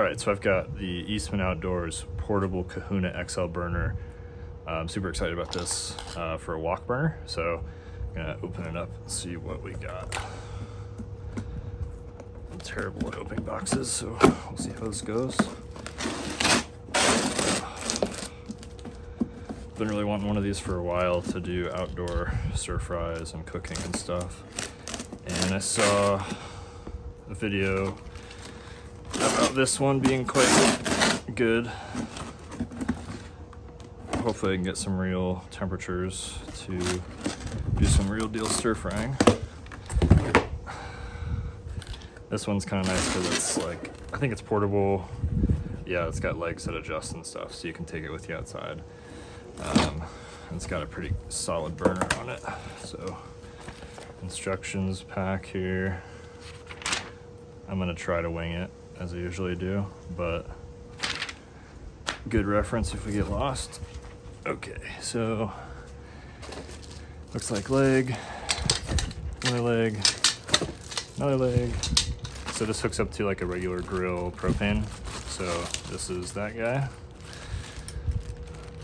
All right, so I've got the Eastman Outdoors portable Kahuna XL burner. I'm super excited about this for a wok burner. So I'm gonna open it up and see what we got. I'm terrible at opening boxes, so we'll see how this goes. Been really wanting one of these for a while to do outdoor stir fries and cooking and stuff. And I saw a video about this one being quite good. Hopefully I can get some real temperatures to do some real deal stir frying. This one's kind of nice because it's like, I think it's portable. Yeah, it's got legs that adjust and stuff, so you can take it with you outside. It's got a pretty solid burner on it. So instructions pack here. I'm gonna try to wing it as I usually do, but good reference if we get lost. Okay, so looks like leg, another leg, another leg. So this hooks up to like a regular grill propane. So this is that guy.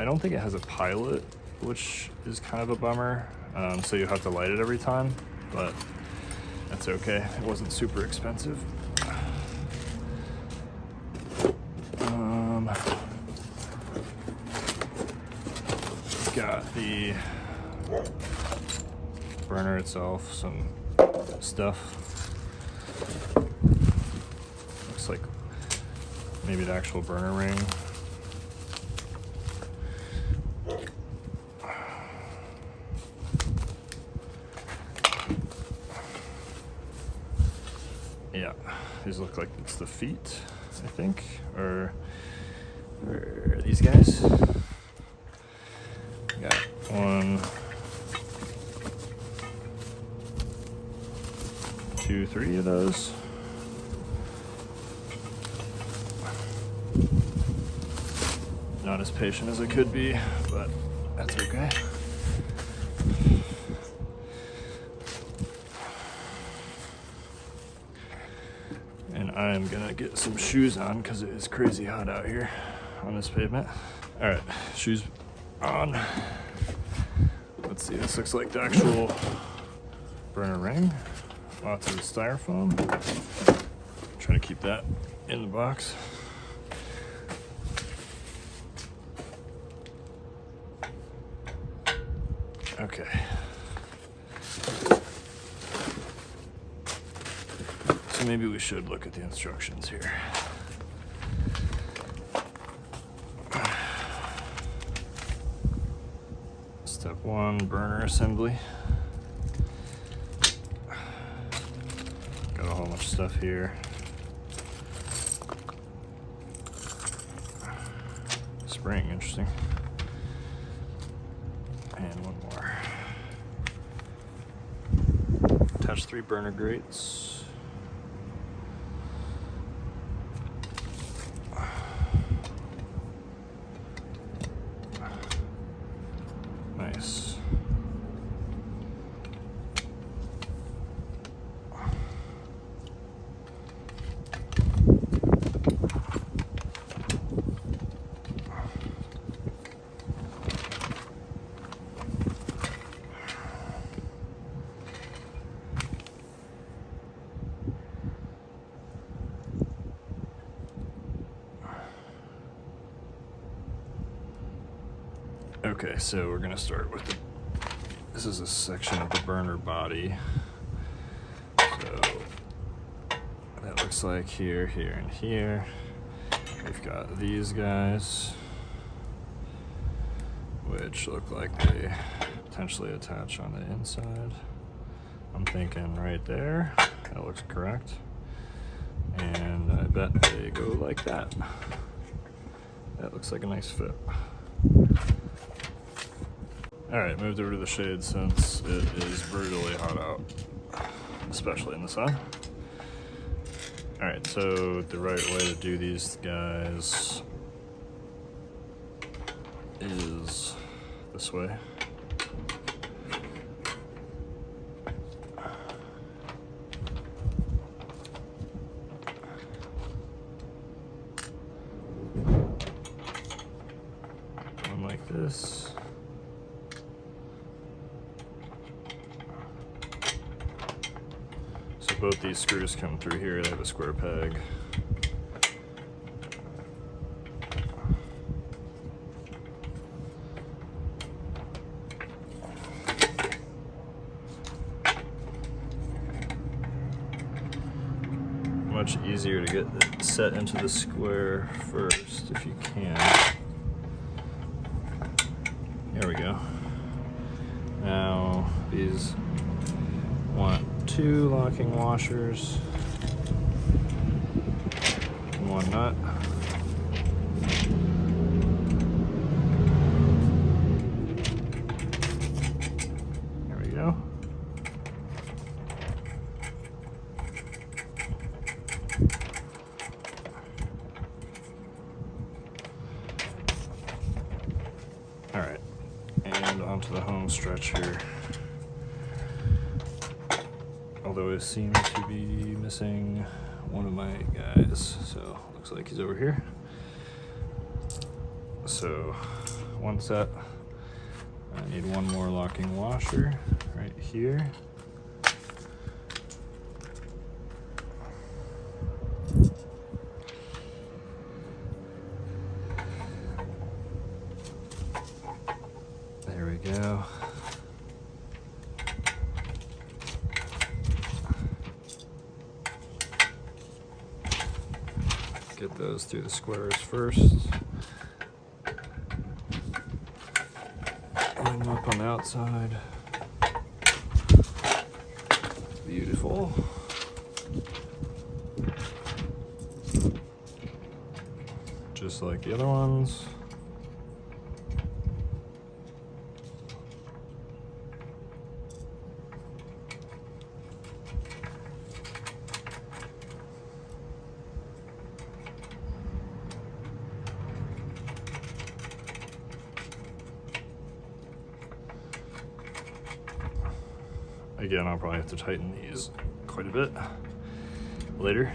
I don't think it has a pilot, which is kind of a bummer. So you have to light it every time, but that's okay. It wasn't super expensive. Got the burner itself, some stuff. Looks like maybe the actual burner ring. Yeah, these look like it's the feet, I think, or these guys. Got 1, 2, 3 of those. Not as patient as I could be, but that's okay. And I'm gonna get some shoes on because it is crazy hot out here on this pavement. All right, shoes on. Let's see, this looks like the actual burner ring. Lots of styrofoam. Try to keep that in the box. Okay. So maybe we should look at the instructions here. Step 1, burner assembly. Got a whole bunch of stuff here. Spring, interesting. And one more. Attach 3 burner grates. Nice. Okay, so we're gonna start with this is a section of the burner body. So that looks like here, here, and here. We've got these guys, which look like they potentially attach on the inside. I'm thinking right there, that looks correct. And I bet they go like that. That looks like a nice fit. All right, moved over to the shade since it is brutally hot out, especially in the sun. All right, so the right way to do these guys is this way. this. So both these screws come through here. They have a square peg. Much easier to get it set into the square first if you can. There we go. Now these want 2 locking washers and 1 nut. There we go. All right, and onto the home stretch here. Although it seems to be missing one of my guys, so looks like he's over here. So 1 set. I need 1 more locking washer right here. There we go. Get those through the squares first. Line them up on the outside. Beautiful. Just like the other ones. Again, I'll probably have to tighten these quite a bit later.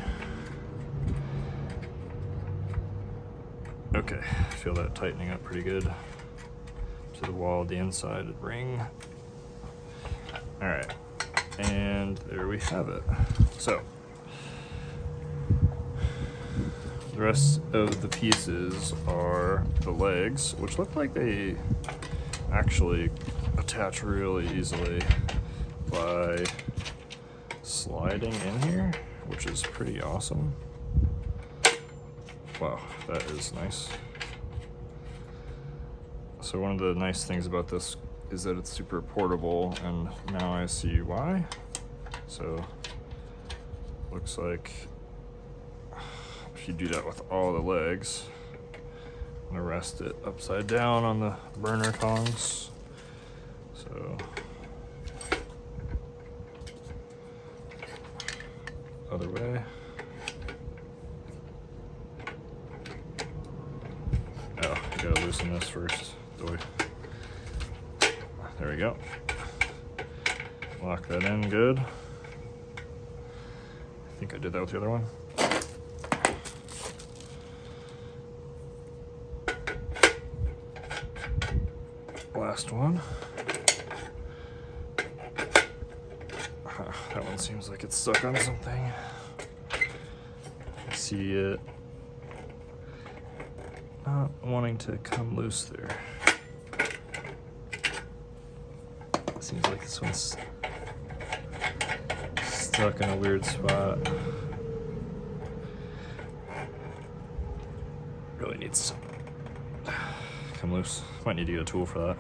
Okay, I feel that tightening up pretty good to the wall, the inside ring. All right, and there we have it. So the rest of the pieces are the legs, which look like they actually attach really easily by sliding in here, which is pretty awesome. Wow, that is nice. So one of the nice things about this is that it's super portable, and now I see why. So looks like if you do that with all the legs, I'm gonna rest it upside down on the burner tongs. So other way. Oh, you gotta loosen this first. There we go. Lock that in good. I think I did that with the other one. Last one. That one seems like it's stuck on something. I see it not wanting to come loose there. Seems like this one's stuck in a weird spot. Really needs to come loose. Might need to get a tool for that.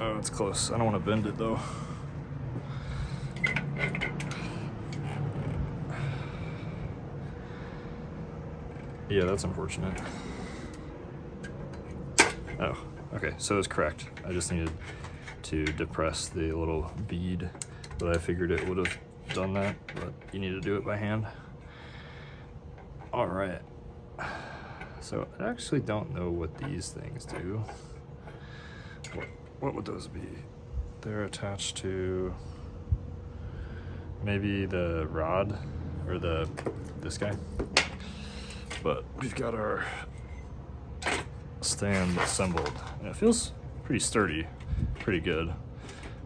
Oh, it's close. I don't want to bend it though. Yeah, that's unfortunate. Oh, okay, so it's correct. I just needed to depress the little bead, but I figured it would have done that, but you need to do it by hand. All right. So I actually don't know what these things do. What would those be? They're attached to maybe the rod or this guy. But we've got our stand assembled. And it feels pretty sturdy, pretty good.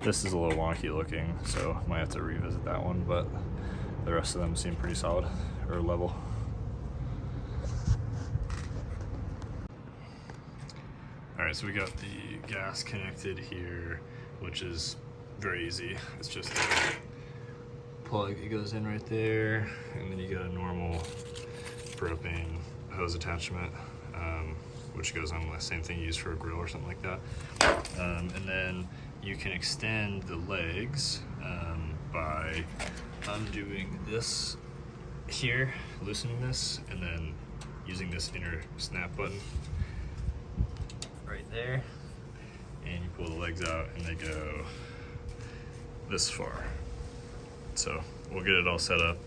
This is a little wonky looking, so I might have to revisit that one, but the rest of them seem pretty solid, or level. All right, so we got the gas connected here, which is very easy. It's just a plug, it goes in right there, and then you got a normal propane hose attachment, which goes on the same thing you use for a grill or something like that. And then you can extend the legs by undoing this here, loosening this, and then using this inner snap button right there, and you pull the legs out and they go this far. So we'll get it all set up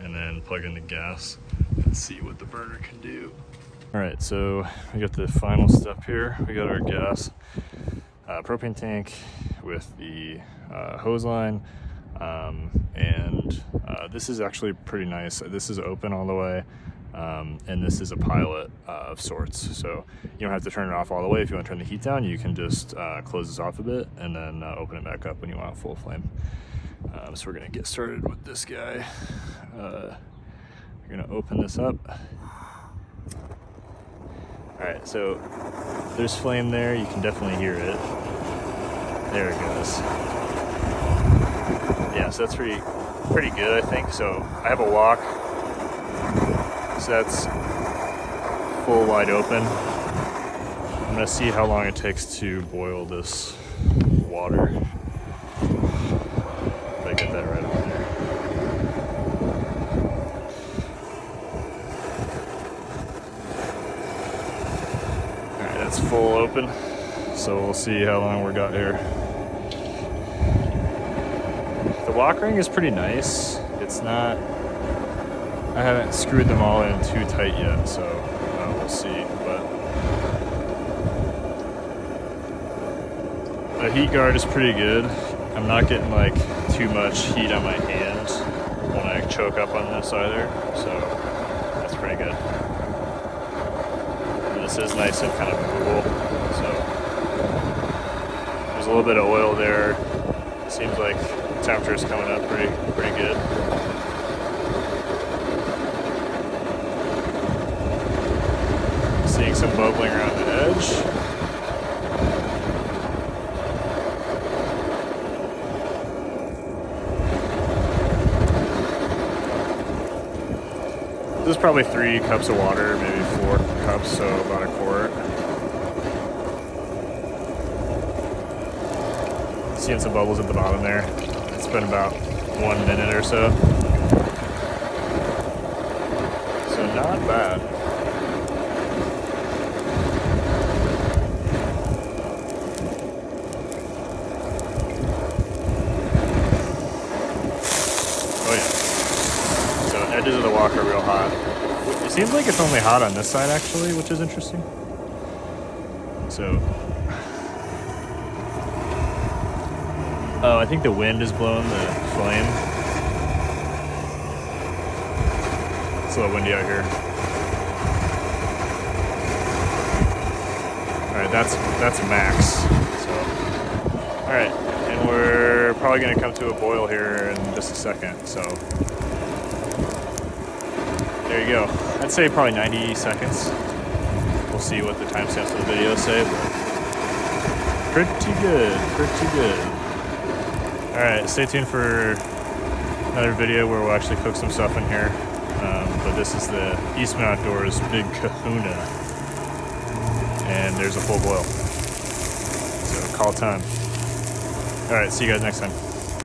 and then plug in the gas and see what the burner can do. All right, so we got the final step here. We got our gas propane tank with the hose line, and this is actually pretty nice. This is open all the way, and this is a pilot of sorts, so you don't have to turn it off all the way. If you want to turn the heat down, you can just close this off a bit and then open it back up when you want full flame. So we're gonna get started with this guy. We're gonna open this up. All right, so there's flame there. You can definitely hear it. There it goes. Yeah, so that's pretty good, I think. So I have a wok, so that's full wide open. I'm gonna see how long it takes to boil this water. If I get that right over there. All right, that's full open. So we'll see how long we got here. The wok ring is pretty nice. It's not, I haven't screwed them all in too tight yet, so we'll see. But the heat guard is pretty good. I'm not getting like too much heat on my hands when I choke up on this either, so that's pretty good. And this is nice and kind of movable, so there's a little bit of oil there. Seems like the temperature is coming up pretty good. Seeing some bubbling around the edge. This is probably 3 cups of water, maybe 4 cups, so about a quart. Seeing some bubbles at the bottom there. It's been about 1 minute or so. So not bad. Oh yeah. So edges of the wok are real hot. It seems like it's only hot on this side actually, which is interesting. So, oh, I think the wind is blowing the flame. It's a little windy out here. All right, that's max. So, all right, and we're probably gonna come to a boil here in just a second. So, there you go. I'd say probably 90 seconds. We'll see what the timestamps of the video say, but pretty good, pretty good. All right, stay tuned for another video where we'll actually cook some stuff in here. But this is the Eastman Outdoors Big Kahuna, and there's a full boil. So call time. All right, see you guys next time.